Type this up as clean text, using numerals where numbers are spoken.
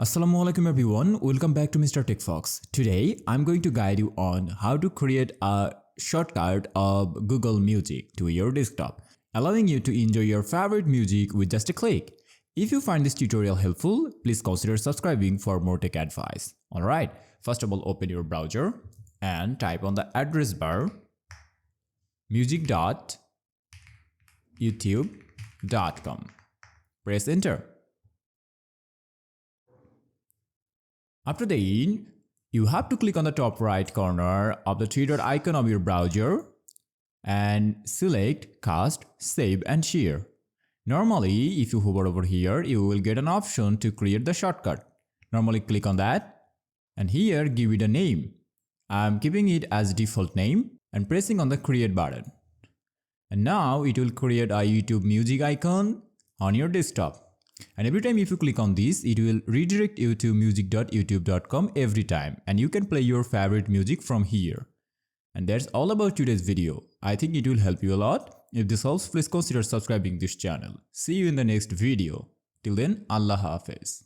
Assalamualaikum everyone, welcome back to Mr. TECHFOX. Today, I'm going to guide you on how to create a shortcut of Google Music to your desktop, allowing you to enjoy your favorite music with just a click. If you find this tutorial helpful, please consider subscribing for more tech advice. Alright, first of all, open your browser and type on the address bar music.youtube.com. Press enter. After that, you have to click on the top right corner of the three-dot icon of your browser and select Cast, Save and Share. Normally, if you hover over here, you will get an option to create the shortcut. Normally click on that and here give it a name. I am keeping it as default name and pressing on the Create button. And now it will create a YouTube music icon on your desktop. And every time if you click on this, it will redirect you to music.youtube.com every time, and you can play your favorite music from here. And that's all about today's video. I think it will help you a lot. If this helps, please consider subscribing this channel. See you in the next video. Till then, Allah Hafiz.